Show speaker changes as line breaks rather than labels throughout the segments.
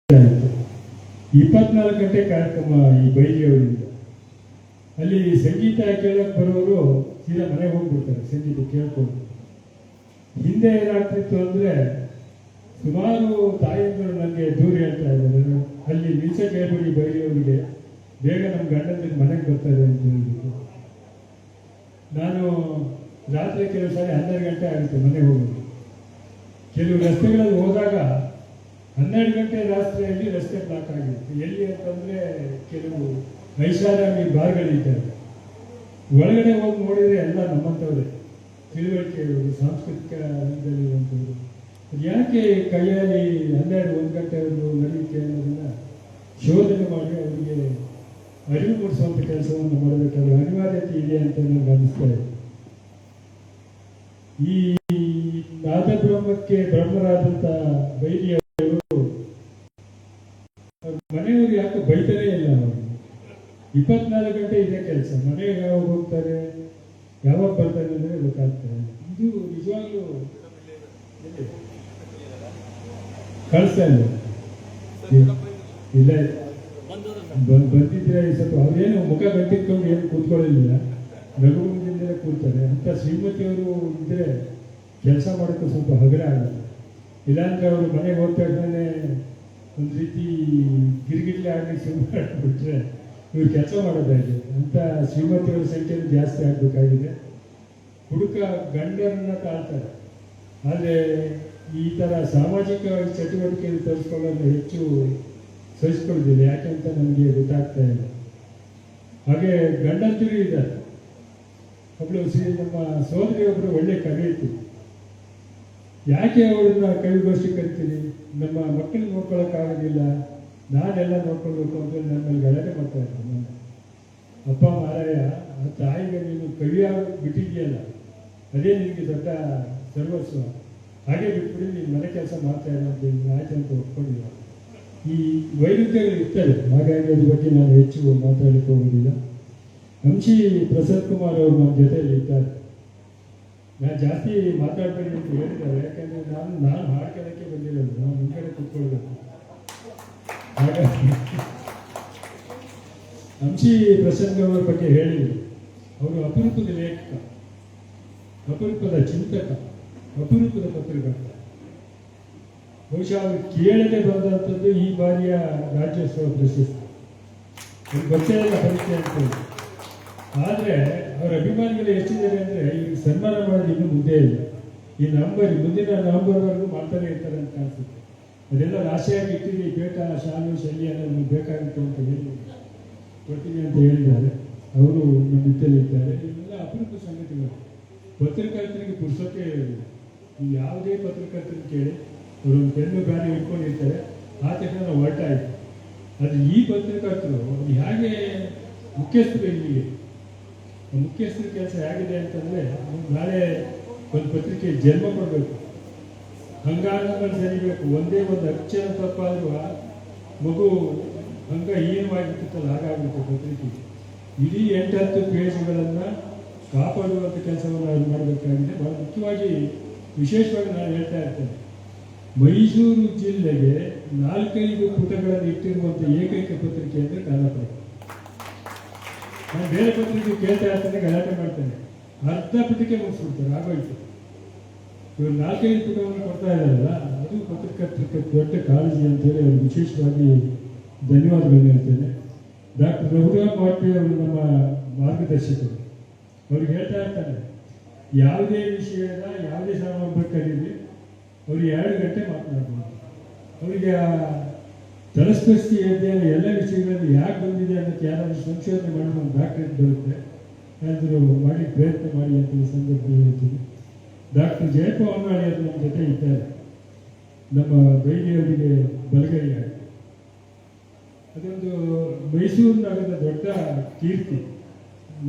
ಆಯಿತು. 24 ಗಂಟೆ ಕಾರ್ಯಕ್ರಮ ಈ ಬೈಲಿಯವರಿಂದ. ಅಲ್ಲಿ ಸಂಗೀತ ಕೇಳಕ್ಕೆ ಬರೋರು ಸೀದಾ ಮನೆಗೆ ಹೋಗ್ಬಿಡ್ತಾರೆ ಸಂಗೀತ ಕೇಳ್ಕೊಂಡು. ಹಿಂದೆ ಏನಾಗ್ತಿತ್ತು ಅಂದರೆ ಸುಮಾರು ತಾಯಂದಿರು ನನಗೆ ದೂರ ಹೇಳ್ತಾ ಇದ್ದಾರೆ, ಅಲ್ಲಿ ನಿಲ್ಸಕ್ಕೆ ಹೇಳ್ಬಿಡಿ ಬೈಲಿಯವರಿಗೆ, ಬೇಗ ನಮ್ಮ ಗಂಡಂದಿಗೆ ಮನೆಗೆ ಬರ್ತಾರೆ ಅಂತ ಹೇಳ್ಬಿಟ್ಟು. ನಾನು ರಾತ್ರಿ ಕೆಲವು ಸಾರಿ 12 ಗಂಟೆ ಆಗುತ್ತೆ ಮನೆಗೆ ಹೋಗೋದು. ಕೆಲವು ರಸ್ತೆಗಳಲ್ಲಿ ಹೋದಾಗ 12 ಗಂಟೆ ರಾತ್ರಿಯಲ್ಲಿ ರಸ್ತೆ ಬ್ಲಾಕ್ ಆಗಿರುತ್ತೆ. ಎಲ್ಲಿ ಅಂತಂದರೆ ಕೆಲವು ಐಷಾರಾಮಿ ಬಾರ್ಗಳಿದ್ದಾರೆ. ಒಳಗಡೆ ಹೋಗಿ ನೋಡಿದರೆ ಎಲ್ಲ ನಮ್ಮಂಥವ್ರೆ, ತಿಳುವಳಿಕೆಯವರು, ಸಾಂಸ್ಕೃತಿಕ ರಂಗದಲ್ಲಿರುವಂಥವ್ರು. ಯಾಕೆ ಕೈಯಲ್ಲಿ 12-1 ಗಂಟೆವರೆಗೂ ನಡೆಯುತ್ತೆ ಅನ್ನೋದನ್ನು ಶೋಧನೆ ಮಾಡಿ ಅವರಿಗೆ ಅರಿವು ಮೂಡಿಸುವಂಥ ಕೆಲಸವನ್ನು ಮಾಡಬೇಕಾದ ಅನಿವಾರ್ಯತೆ ಇದೆ ಅಂತ ನನಗೆ ಅನ್ನಿಸ್ತಾ ಇದೆ. ಈ ನಾದ ಬ್ರಹ್ಮಕ್ಕೆ ಬ್ರಹ್ಮರಾದಂಥ ಬೈಲಿಯವರು ಮನೆಯವರು ಯಾಕೆ ಬೈತಾನೇ ಇಲ್ಲ. ಅವರು 24 ಗಂಟೆ ಇದೇ ಕೆಲಸ. ಮನೆಗೆ ಯಾವಾಗ ಹೋಗ್ತಾರೆ, ಯಾವಾಗ ಬರ್ತಾರೆ ಅಂದರೆ ಗೊತ್ತಾಗ್ತಾರೆ. ಇದು ನಿಜವಾಗ್ಲೂ ಕಳಿಸ್ತಾ ಇಲ್ಲ. ಇಲ್ಲ ಬಂದಿದ್ರೆ ಸ್ವಲ್ಪ ಅವ್ರೇನು ಮುಖ ಗಟ್ಟಿಟ್ಕೊಂಡು ಏನು ಕೂತ್ಕೊಳ್ಳಿಲ್ಲ, ನಗುವಿನಿಂದಲೇ ಕೂರ್ತಾರೆ. ಅಂತ ಶ್ರೀಮತಿಯವರು ಇದ್ದರೆ ಕೆಲಸ ಮಾಡೋಕ್ಕೆ ಸ್ವಲ್ಪ ಹಗುರ ಆಗುತ್ತೆ. ಇಲ್ಲಾಂದ್ರೆ ಅವರು ಮನೆಗೆ ಹೋಗ್ತಾನೆ ಒಂದು ರೀತಿ ಗಿರಿಗಿಟ್ಲೆ ಆಗಿ ಸುಮ್ಮನೆ ಬಿಟ್ಟರೆ ಇವ್ರು ಕೆಲಸ ಮಾಡೋದಾಗಿದೆ. ಅಂತ ಶ್ರೀಮತಿಯವರ ಸಂಖ್ಯೆ ಜಾಸ್ತಿ ಆಗಬೇಕಾಗಿದೆ. ಹುಡುಕ ಗಂಡರನ್ನ ತಾಳ್ತಾರೆ, ಆದರೆ ಈ ಥರ ಸಾಮಾಜಿಕ ಚಟುವಟಿಕೆಯನ್ನು ತರಿಸ್ಕೊಳ್ಳೋದು ಹೆಚ್ಚು ಸಹಿಸ್ಕೊಳ್ಳೋದಿಲ್ಲ. ಯಾಕೆಂತ ನನಗೆ ಗೊತ್ತಾಗ್ತಾ ಇಲ್ಲ. ಹಾಗೆ ಗಂಡಂತಿರು ಇದ್ದಾರೆ. ಒಬ್ಬಳು ನಮ್ಮ ಸೋದರಿಯೊಬ್ಬರು ಒಳ್ಳೆ ಕವಿಯತ್ತಿ. ಯಾಕೆ ಅವಳನ್ನ ಕವಿಗೋಷ್ಠಿ ಕರಿತೀನಿ, ನಮ್ಮ ಮಕ್ಕಳನ್ನ ನೋಡ್ಕೊಳ್ಳೋಕ್ಕಾಗೋದಿಲ್ಲ, ನಾನೆಲ್ಲ ನೋಡ್ಕೊಳ್ಬೇಕು ಅಂತ ನಮ್ಮಲ್ಲಿ ಗಲಾಟೆ ಮಾಡ್ತಾ ಇರ್ತೀನಿ. ನಾನು ಅಪ್ಪ ಮಾರಾಯ, ಆ ತಾಯಿಗೆ ನೀನು ಕವಿಯಾಗಿ ಬಿಟ್ಟಿದೆಯಲ್ಲ, ಅದೇ ನಿನಗೆ ದೊಡ್ಡ ಸರ್ವಸ್ವ. ಹಾಗೆ ಬಿಟ್ಬಿಡಿ, ನೀನು ಮನೆ ಕೆಲಸ ಮಾಡ್ತಾ ಇಲ್ಲ ಅಂತ ಆಯ್ತು ಅಂತ ಒಪ್ಕೊಂಡಿಲ್ಲ. ಈ ವೈರುಧ್ಯಗಳು ಇರ್ತವೆ. ಹಾಗಾಗಿ ಅದ್ರ ಬಗ್ಗೆ ನಾನು ಹೆಚ್ಚು ಮಾತಾಡಲಿಕ್ಕೆ ಹೋಗೋದಿಲ್ಲ. ಹಂಚಿ ಪ್ರಸಾದ್ ಕುಮಾರ್ ಅವರು ನಮ್ಮ ಜೊತೆಯಲ್ಲಿ ಇದ್ದಾರೆ. ನಾನು ಜಾಸ್ತಿ ಮಾತಾಡಬೇಡಿ ಅಂತ ಹೇಳಿದ್ದಾರೆ. ಯಾಕಂದರೆ ನಾನು ಹಾಡು ಕೇಳೋಕ್ಕೆ ಬಂದಿರೋದು, ನಾನು ಮುಂದೆ ಕೂತ್ಕೊಳ್ಬೇಕು. ಹಾಗಾಗಿ ಹಂಚಿ ಪ್ರಸಂಗ ಅವರ ಬಗ್ಗೆ ಹೇಳಿದರು. ಅವರು ಅಪರೂಪದ ಲೇಖಕ, ಅಪರೂಪದ ಚಿಂತಕ, ಅಪರೂಪದ ಪತ್ರಕರ್ತ. ಬಹುಶಃ ಅವರು ಕೇಳದೆ ಬಂದಂಥದ್ದು ಈ ಬಾರಿಯ ರಾಜ್ಯೋತ್ಸವ ಪ್ರಶಸ್ತಿ. ಅವ್ರಿಗೆ ಗೊತ್ತೇ ಇಲ್ಲ ಪರಿಚಯ ಅಂತೇಳಿ. ಆದರೆ ಅವರ ಅಭಿಮಾನಿಗಳು ಎಷ್ಟಿದ್ದಾರೆ ಅಂದರೆ ಈಗ ಸನ್ಮಾನ ಮಾಡೋದು ಇನ್ನೂ ಮುಂದೆ ಇಲ್ಲ. ಈ ಮುಂದಿನ ನವಂಬರ್ವರೆಗೂ ಮಾಡ್ತಾನೆ ಇರ್ತಾರೆ ಅಂತ ಕಾಣಿಸುತ್ತೆ. ಅದೆಲ್ಲ ರಾಶಿಯಾಗಿ ಇಟ್ಟಿದ್ದೀವಿ. ಬೇಟ ಶಾಲು ಶೈಲಿ ಅನ್ನೋದು ಬೇಕಾಗಿತ್ತು ಅಂತ ಹೇಳಿ ಕೊಡ್ತೀನಿ ಅಂತ ಹೇಳಿದ್ದಾರೆ. ಅವರು ನಮ್ಮ ನಿತ್ಯಲ್ಲಿ ಇದ್ದಾರೆ. ಇವೆಲ್ಲ ಅಪರೂಪ ಸಂಗತಿಗಳು. ಪತ್ರಕರ್ತರಿಗೆ ಪುರುಸೊತ್ತೆ ಹೇಳಿದ್ರು. ನೀವು ಯಾವುದೇ ಪತ್ರಕರ್ತರನ್ನು ಕೇಳಿ ಅವರೊಂದು ಪೆನ್ನು ಗಾಡಿ ಇಟ್ಕೊಂಡಿರ್ತಾರೆ, ಆ ತಕ್ಷಣ ನಾವು ಹೊರಟಾಯಿತು. ಆದರೆ ಈ ಪತ್ರಕರ್ತರು ಹೇಗೆ ಮುಖ್ಯಸ್ಥರು, ಇಲ್ಲಿಗೆ ಮುಖ್ಯಸ್ಥರ ಕೆಲಸ ಹೇಗಿದೆ ಅಂತಂದರೆ, ನಾಳೆ ಒಂದು ಪತ್ರಿಕೆ ಜನ್ಮ ಕೊಡಬೇಕು, ಹಂಗಾಂಗಗಳು ಸರಿಬೇಕು. ಒಂದೇ ಒಂದು ಅಕ್ಷರ ತಪ್ಪಾದರೂ ಮಗು ಹಂಗ ಹೀನವಾಗಿರ್ತಲ್ಲ, ಹಾಗಾಗುತ್ತೆ ಪತ್ರಿಕೆಗೆ. ಇಡೀ 8-10 ಪೇಜ್ಗಳನ್ನು ಕಾಪಾಡುವಂಥ ಕೆಲಸವನ್ನು ಅವ್ರು ಮಾಡಬೇಕಾಗಿದೆ. ಬಹಳ ಮುಖ್ಯವಾಗಿ ವಿಶೇಷವಾಗಿ ನಾನು ಹೇಳ್ತಾ ಇರ್ತೇನೆ, ಮೈಸೂರು ಜಿಲ್ಲೆಗೆ 4-5 ಪುಟಗಳನ್ನು ಇಟ್ಟಿರುವಂಥ ಏಕೈಕ ಪತ್ರಿಕೆ ಅಂದರೆ ಕನ್ನಡಪ್ರಭ. ನಾನು ಬೇರೆ ಪತ್ರಿಕೆ ಕೇಳ್ತಾ ಇರ್ತೇನೆ, ಗಲಾಟೆ ಮಾಡ್ತೇನೆ, ಅರ್ಧ ಪುಟಕ್ಕೆ ಮುಗಿಸ್ಬಿಡ್ತಾರೆ, ಆಗೋಯ್ತು. ಇವರು 4-5 ಪುಟವನ್ನು ಕೊಡ್ತಾ ಇದ್ದಾರಲ್ಲ, ಅದು ಪತ್ರಕರ್ತರಿಗೆ ದೊಡ್ಡ ಕಾಳಜಿ ಅಂತೇಳಿ ಅವರು ವಿಶೇಷವಾಗಿ ಧನ್ಯವಾದಗಳನ್ನು ಹೇಳ್ತೇನೆ. ಡಾಕ್ಟರ್ ರಘುರಾಮ್ ವಾಜಪೇಯಿ ಅವರು ನಮ್ಮ ಮಾರ್ಗದರ್ಶಕರು. ಅವ್ರಿಗೆ ಹೇಳ್ತಾ ಇರ್ತಾನೆ, ಯಾವುದೇ ವಿಷಯದ ಯಾವುದೇ ಸಮಾರಂಭ ಕರೀಲಿ, ಅವ್ರಿಗೆ 2 ಗಂಟೆ ಮಾತನಾಡ್ಬೋದು. ಅವರಿಗೆ ತಲಸ್ಪರ್ಶಿ ಎಲ್ಲ ವಿಷಯಗಳಲ್ಲಿ ಯಾಕೆ ಬಂದಿದೆ ಅನ್ನೋಕ್ಕೆ ಯಾರಾದರೂ ಸಂಶೋಧನೆ ಮಾಡಿ ನಮ್ಮ ಡಾಕ್ಟರೇಟ್ ಬರುತ್ತೆ, ಯಾರಾದರೂ ಮಾಡಿ ಪ್ರಯತ್ನ ಮಾಡಿ ಅಂತ ಈ ಸಂದರ್ಭದಲ್ಲಿ ಹೇಳ್ತೀನಿ. ಡಾಕ್ಟರ್ ಜಯಪ್ಪ ಹೊನ್ನಾಳಿ ಅವರು ನಮ್ಮ ಜೊತೆ ಇದ್ದಾರೆ. ನಮ್ಮ ಬೈಲಿಯವರಿಗೆ ಬಲಗೈಯಾಗಿ ಅದೊಂದು ಮೈಸೂರು ನಗರದ ದೊಡ್ಡ ಕೀರ್ತಿ,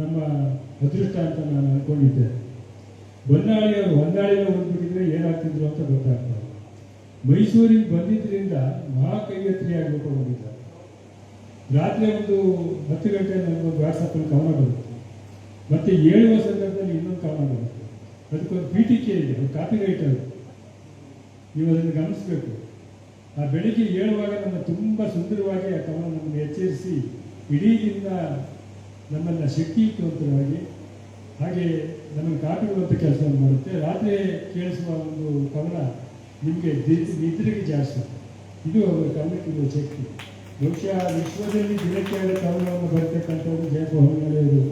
ನಮ್ಮ ಅದೃಷ್ಟ ಅಂತ ನಾನು ಅಂದ್ಕೊಂಡಿದ್ದೆ. ಹೊನ್ನಾಳಿಯವರು ಹೊನ್ನಾಳಿನ ಓದ್ಬಿಟ್ಟಿದ್ರೆ ಏನಾಗ್ತಿದ್ರು ಅಂತ ಗೊತ್ತಾಗ್ತದೆ. ಮೈಸೂರಿಗೆ ಬಂದಿದ್ದರಿಂದ ಮಹಾಕೈಯತ್ರಿ ಆಗಬೇಕು ಬಂದಿದ್ದಾರೆ. ರಾತ್ರಿ ಒಂದು 10 ಗಂಟೆ ನನಗೊಂದು ವಾಟ್ಸಪ್ಪಲ್ಲಿ ಕವನ ಬರುತ್ತೆ, ಮತ್ತು 7వ ಸಂದರ್ಭದಲ್ಲಿ ಇನ್ನೊಂದು ಕವನ ಬರುತ್ತೆ. ಅದಕ್ಕೊಂದು ಪೀಠಿಕೆ ಇದೆ, ಕಾಪಿ ರೈಟರ್. ನೀವು ಅದನ್ನು ಗಮನಿಸಬೇಕು. ಆ ಬೆಳಿಗ್ಗೆ ಏಳುವಾಗ ನನ್ನ ಸುಂದರವಾಗಿ ಆ ಕವನ ನಮ್ಮನ್ನು ಎಚ್ಚರಿಸಿ ಇಡೀ ದಿನ ನಮ್ಮನ್ನು ಶಕ್ತಿಯುತವಾಗಿ ಹಾಗೆ ನಮ್ಮನ್ನು ಕಾಪಿಡುವಂಥ ಕೆಲಸವನ್ನು ಮಾಡುತ್ತೆ. ರಾತ್ರಿ ಕೇಳಿಸುವ ಒಂದು ಕವನ ನಿಮಗೆ ನಿದ್ರೆಗೆ ಜಾಸ್ತಿ. ಇದು ಅವರ ಕವನಕ್ಕಿರುವ ಶಕ್ತಿ. ಬಹುಶಃ ವಿಶ್ವದಲ್ಲಿ ದಿನಕ್ಕೆ 2 ಕವನವನ್ನು ಬರ್ತಕ್ಕಂಥದ್ದು ಜಯಪಹೊನ್ನಳೆಯವರು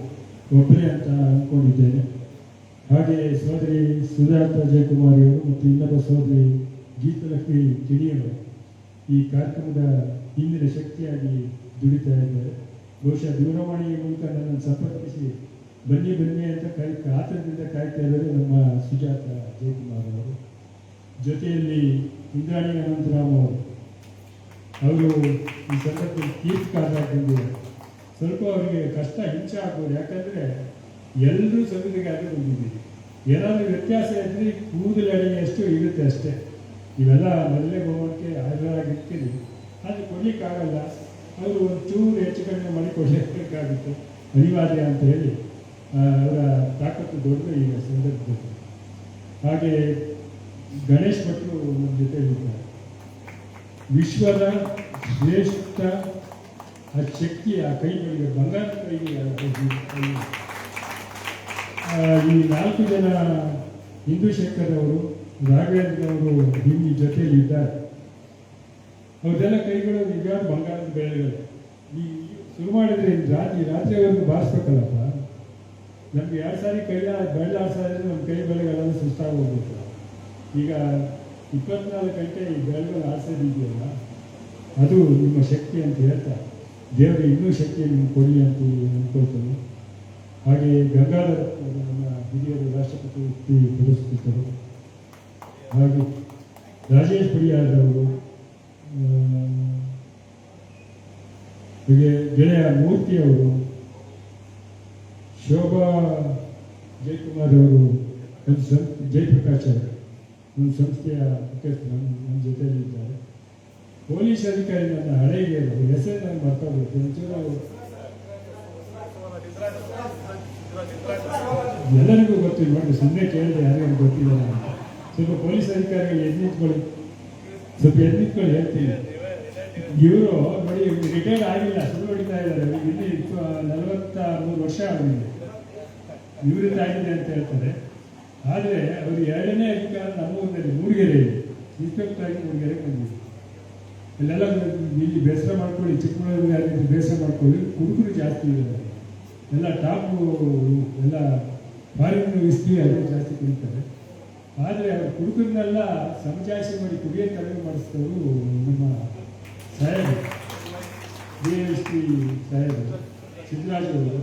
ಒಬ್ಬರೇ ಅಂತ ಅಂದ್ಕೊಂಡಿದ್ದೇನೆ. ಹಾಗೆ ಸೋದರಿ ಸುಧಾತ ಜಯಕುಮಾರಿಯವರು ಮತ್ತು ಇನ್ನೊಬ್ಬ ಸೋದರಿ ಗೀತಲಕ್ಷ್ಮಿ ಕಿಣಿಯವರು ಈ ಕಾರ್ಯಕ್ರಮದ ಹಿಂದಿನ ಶಕ್ತಿಯಾಗಿ ದುಡಿತಾ ಇದ್ದಾರೆ. ಬಹುಶಃ ದೂರವಾಣಿಯ ಮೂಲಕ ನನ್ನನ್ನು ಸಂಪರ್ಕಿಸಿ ಬನ್ನಿ ಬನ್ನಿ ಅಂತ ಆತರದಿಂದ ಕಾಯ್ತಾ ಇದ್ದಾರೆ ನಮ್ಮ ಸುಜಾತ ಜಯಕುಮಾರ್ ಅವರು. ಜೊತೆಯಲ್ಲಿ ಇಂದ್ರಾಣಿ ಅನಂತರಾಮ್ ಅವರು ಈ ಸಂದರ್ಭದಲ್ಲಿ ತೀರ್ಥಕಾರರಾಗಿ ಬಂದಿದ್ದಾರೆ. ಸ್ವಲ್ಪ ಅವರಿಗೆ ಕಷ್ಟ ಹಿಂಸೆ ಆಗ್ಬೋದು, ಯಾಕಂದರೆ ಎಲ್ಲರೂ ಸಂಗತಿಗಾಗಿ ಬಂದಿದ್ದೀರಿ. ಏನಾದರೂ ವ್ಯತ್ಯಾಸ ಇದ್ದರೆ ಕೂದಲಡಿಯಷ್ಟು ಇರುತ್ತೆ ಅಷ್ಟೇ. ಇವೆಲ್ಲ ಮೊದಲೇ ಹೋಗೋಕ್ಕೆ ಹಾಜರಾಗಿರ್ತೀರಿ, ಆದರೆ ಕೊಡಲಿಕ್ಕಾಗಲ್ಲ. ಅವರು ಒಂಚೂರು ಹೆಚ್ಚು ಕಡಿಮೆ ಮಾಡಿ ಕೊಡಲೇಬೇಕಾಗುತ್ತೆ, ಅನಿವಾರ್ಯ ಅಂತ ಹೇಳಿ ಅವರ ತಾಕತ್ತು ದೊಡ್ಡದು ಈಗ ಸಂದರ್ಭದಲ್ಲಿ. ಹಾಗೆ ಗಣೇಶ್ ಭಟ್ರು ನಮ್ಮ ಜೊತೆಯಲ್ಲಿದ್ದಾರೆ. ವಿಶ್ವದ ಶ್ರೇಷ್ಠ ಆ ಶಕ್ತಿ ಆ ಕೈಗಳಿಗೆ, ಬಂಗಾರದ ಕೈಗೆ ಈ 4 ಜನ ಇಂದುಶೇಖರ್ ಅವರು, ರಾಘವೇಂದ್ರ ಅವರು ಹಿಂದಿ ಜೊತೆಯಲ್ಲಿ ಇದ್ದಾರೆ. ಅವರೆಲ್ಲ ಕೈಗಳು ನಿಜವಾದ ಬಂಗಾರದ ಬೆಳೆಗಳು. ಈ ಶುರು ಮಾಡಿದ್ರೆ ರಾತ್ರಿವರೆಗೂ ಬಾರಿಸ್ಬೇಕಲ್ಲಪ್ಪ. ನಮ್ಗೆ 2 ಸಾರಿ ಬೆಳ್ಳಾಡ್ಸಾದ್ರೆ ನಮ್ಮ ಕೈ ಬೆಳೆಗಳೆಲ್ಲ ಸುಸ್ತಾಗಿ ಹೋಗ್ಬೇಕು. ಈಗ 24 ಗಂಟೆ ಈ ಬೆಳೆಗಳು ಆಡ್ಸೋದಿದೆಯಲ್ಲ, ಅದು ನಿಮ್ಮ ಶಕ್ತಿ ಅಂತ ಹೇಳ್ತಾ ದೇವರು ಇನ್ನೂ ಶಕ್ತಿಯನ್ನು ಕೊಡಿ ಅಂತ ಅಂದ್ಕೊಳ್ತಾರೆ. ಹಾಗೆ ಗಂಗಾಧರ ನಮ್ಮ ಹಿರಿಯರು ರಾಷ್ಟ್ರಪತಿ ಪುರಸ್ಕೃತರು, ಹಾಗೆ ರಾಜೇಶ್ ಪಡಿಯಾರವರು, ಹೀಗೆ ಗೆಳೆಯ ಮೂರ್ತಿಯವರು, ಶೋಭಾ ಜಯಕುಮಾರ್ ಅವರು, ಒಂದು ಜಯಪ್ರಕಾಶ್ ಅವರು ಒಂದು ಸಂಸ್ಥೆಯ ಮುಖ್ಯಸ್ಥರು ನಮ್ಮ ಜೊತೆಯಲ್ಲಿದ್ದಾರೆ. ಪೊಲೀಸ್ ಅಧಿಕಾರಿ ನನ್ನ ಹಳೆಗೆ ಹೆಸರು ನಾನು ಮರ್ತೋಗ್ಬೇಕು. ಎಲ್ಲರಿಗೂ ಗೊತ್ತಿಲ್ಲ ನೋಡಿ, ಸುಮ್ಮನೆ ಕೇಳಿದೆ ಯಾರಿಗೂ ಗೊತ್ತಿಲ್ಲ ಅಂತ. ಸ್ವಲ್ಪ ಪೊಲೀಸ್ ಅಧಿಕಾರಿಗಳು ಎದ್ನಿತ್ಕೊಳ್ಳಿ, ಸ್ವಲ್ಪ ಎದ್ನಿತ್ಕೊಳ್ಳಿ ಹೇಳ್ತೀನಿ. ಇವರು ನೋಡಿ ರಿಟೈರ್ಡ್ ಆಗಿಲ್ಲ, ಸುಳ್ಳು ಹೊಡಿತಾ ಇದ್ದಾರೆ. ಇಲ್ಲಿ 43 ವರ್ಷ ಆಗಿದೆ, ನಿವೃತ್ತಿ ಆಗಿದೆ ಅಂತ ಹೇಳ್ತಾರೆ. ಆದರೆ ಅವರು 2ನೇ ಅಧಿಕಾರ ನಮ್ಮ ಊರಿನಲ್ಲಿ ಮೂಡಿಗೆರೆಯಲ್ಲಿ ಇನ್ಸ್ಪೆಕ್ಟರ್ ಆಗಿ ಮೂಡಿಗೆರೆಗೆ ಬಂದಿದೆ. ಅಲ್ಲೆಲ್ಲ ಇಲ್ಲಿ ಬೇಸರ ಮಾಡ್ಕೊಳ್ಳಿ, ಚಿಕ್ಕಮಗಳೂರಿಗೆ ಬೇಸರ ಮಾಡ್ಕೊಳ್ಳಿ, ಹುಡುಗರು ಜಾಸ್ತಿ ಇದ್ದಾರೆ. ಎಲ್ಲ ಟಾಪು ಎಲ್ಲ ಫಾರಿನ್ ವಿಸ್ಕಿ ಅದು ಜಾಸ್ತಿ ಕುಡಿತಾರೆ. ಆದರೆ ಅವ್ರ ಹುಡುಗರನ್ನೆಲ್ಲ ಸಮಜಾಯಿಸಿ ಮಾಡಿ ಕುಡಿಯೋ ತಲೆಗೆ ಮಾಡಿಸಿದವರು ನಮ್ಮ ಸಾಹೇಬರು, DSP ಸಾಹೇಬರು ಸಿದ್ದರಾಜು ಅವರು.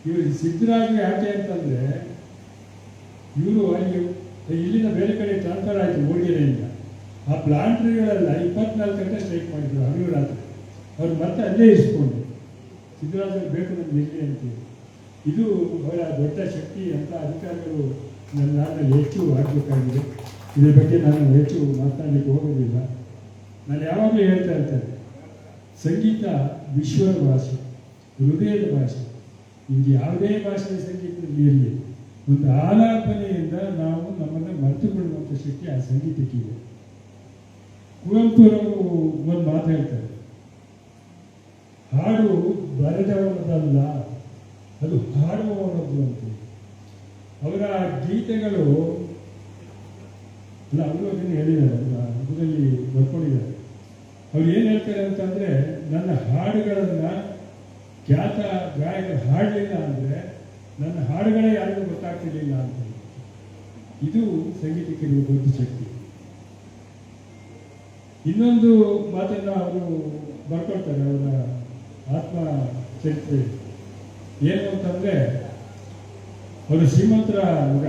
ಇವರು ಸಿದ್ದರಾಜು ಯಾಕೆ ಅಂತಂದರೆ, ಇವರು ಇಲ್ಲಿಂದ ಬೇರೆ ಕಡೆ ಟ್ರಾನ್ಸ್ಫರ್ ಆಯಿತು ಮೂಡಿಗೆರೆಯಿಂದ. ಆ ಪ್ಲಾಂಟ್ರಿಗಳೆಲ್ಲ 24 ಗಂಟೆ ಸ್ಟ್ರೈಕ್ ಮಾಡಿದ್ರು ಹಗಲು ರಾತ್ರಿ. ಅವ್ರು ಮತ್ತೆ ಅಲ್ಲೇ ಇರಿಸ್ಕೊಂಡು ಸಿದ್ದರಾಜು ಬೇಕು ನಮ್ಗೆ ಇಲ್ಲಿ ಅಂತೀವಿ. ಇದು ಅವರ ದೊಡ್ಡ ಶಕ್ತಿ ಅಂತ ಅಧಿಕಾರಿಗಳು ನಾನು ಹೆಚ್ಚು ಆಗಬೇಕಾಗಿದೆ. ಇದ್ರ ಬಗ್ಗೆ ನಾನು ಹೆಚ್ಚು ಮಾತನಾಡಲಿಕ್ಕೆ ಹೋಗೋದಿಲ್ಲ. ನಾನು ಯಾವಾಗಲೂ ಹೇಳ್ತಾ ಇರ್ತೇನೆ, ಸಂಗೀತ ವಿಶ್ವದ ಭಾಷೆ, ಹೃದಯದ ಭಾಷೆ. ಇದು ಯಾವುದೇ ಭಾಷೆಯ ಸಂಗೀತದಲ್ಲಿ ಇರಲಿ, ಒಂದು ಆಲಾಪನೆಯಿಂದ ನಾವು ನಮ್ಮನ್ನು ಮರೆತುಕೊಳ್ಳುವಂಥ ಶಕ್ತಿ ಆ ಸಂಗೀತಕ್ಕಿದೆ. ಕುವೆಂಪುರವರು ಒಂದು ಮಾತು ಹೇಳ್ತಾರೆ, ಹಾಡು ಬರೆದವರದಲ್ಲ, ಅದು ಹಾಡುವವರದ್ದು ಅಂತ. ಅವರ ಗೀತೆಗಳು ಅಲ್ಲ, ಅವರು ಅದನ್ನು ಹೇಳಿದ್ದಾರೆ, ಅದರಲ್ಲಿ ಬರ್ಕೊಂಡಿದ್ದಾರೆ. ಅವ್ರು ಏನು ಹೇಳ್ತಾರೆ ಅಂತಂದರೆ, ನನ್ನ ಹಾಡುಗಳನ್ನು ಖ್ಯಾತ ಗಾಯಕರು ಹಾಡಲಿಲ್ಲ ಅಂದರೆ ನನ್ನ ಹಾಡುಗಳೇ ಯಾರಿಗೂ ಗೊತ್ತಾಗ್ತಿರ್ಲಿಲ್ಲ ಅಂತ. ಇದು ಸಂಗೀತಕ್ಕಿರುವ ದೊಡ್ಡ ಶಕ್ತಿ. ಇನ್ನೊಂದು ಮಾತನ್ನು ಅವರು ಬರ್ಕೊಳ್ತಾರೆ ಅವರ ಆತ್ಮ ಚರಿತ್ರೆ. ಏನು ಅಂತಂದರೆ, ಅವರು ಶ್ರೀಮಂತರ ಮಗ,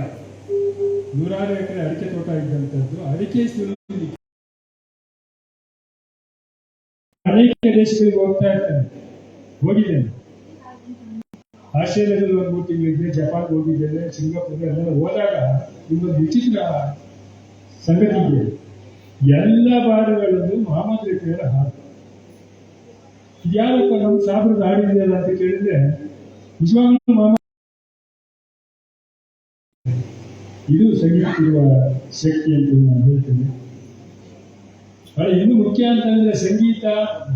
100 ಎಕರೆ ಅಡಿಕೆ ತೋಟ ಇದ್ದಂಥದ್ದು. ಅಡಿಕೆ ಅನೇಕ ದೇಶಗಳಿಗೆ ಹೋಗ್ತಾ ಇರ್ತಾನೆ, ಹೋಗಿದ್ದೇನೆ. ಆಸ್ಟ್ರೇಲಿಯಾದಲ್ಲಿ 1 ತಿಂಗಳಿದ್ದೆ, ಜಪಾನ್ಗೆ ಹೋಗಿದ್ದೇನೆ, ಸಿಂಗಾಪುರ್ ಎಲ್ಲ ಹೋದಾಗ ಇನ್ನೊಂದು ವಿಚಿತ್ರ ಸಂಗತಿ ಇದೆ. ಎಲ್ಲ ಬಾಡುಗಳನ್ನು ಮೊಹಮ್ಮದ್ ರಫಿಯವರ ಹಾಡು. ಇದ್ಯಾರಪ್ಪ ನಮ್ಮ ಸಾಬ್ರದ ಹಾಡಿದೆಯಲ್ಲ ಅಂತ ಕೇಳಿದ್ರೆ, ನಿಜವಾಗ್ಲೂ ಮೊಹಮ್ಮದ್. ಇದು ಸಂಗೀತ ಇರುವ ಶಕ್ತಿ ಅಂತ ನಾನು ಹೇಳ್ತೇನೆ. ಇನ್ನು ಮುಖ್ಯ ಅಂತಂದ್ರೆ ಸಂಗೀತ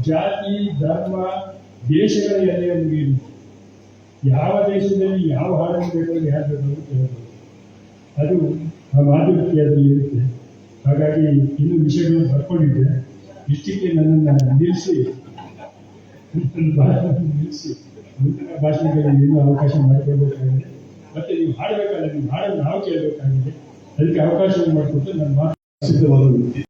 ಜಾತಿ ಧರ್ಮ ದೇಶಗಳ ಎಲ್ಲೆಯನ್ನು ಮೀರಿ ಯಾವ ದೇಶದಲ್ಲಿ ಯಾವ ಹಾಡನ್ನು ಬೇಕಾದ್ರೆ ಯಾರು ಬೇಕಾದ್ರೂ ಕೇಳಬಹುದು. ಅದು ಆ ಮಾತೃಕೆಯಲ್ಲಿ ಇರುತ್ತೆ. ಹಾಗಾಗಿ ಇನ್ನು ವಿಷಯಗಳನ್ನು ಬರ್ಕೊಂಡಿದ್ದೆ. ಇಷ್ಟಕ್ಕೆ ನನ್ನನ್ನು ನಿಲ್ಲಿಸಿ ಮುಂದಿನ ಭಾಷಣಗಳಿಗೆ ಇನ್ನೂ ಅವಕಾಶ ಮಾಡಿಕೊಳ್ಬೇಕಾಗಿದೆ. ಮತ್ತೆ ನೀವು ಹಾಡಬೇಕಲ್ಲ, ನೀವು ಹಾಡನ್ನು ನಾವು ಕೇಳಬೇಕಾಗಿದೆ. ಅದಕ್ಕೆ ಅವಕಾಶ ಮಾಡಿಕೊಟ್ಟು ನನ್ನ ಮಾತು
ಸಿದ್ಧವಾದ ವ್ಯಕ್ತಿ.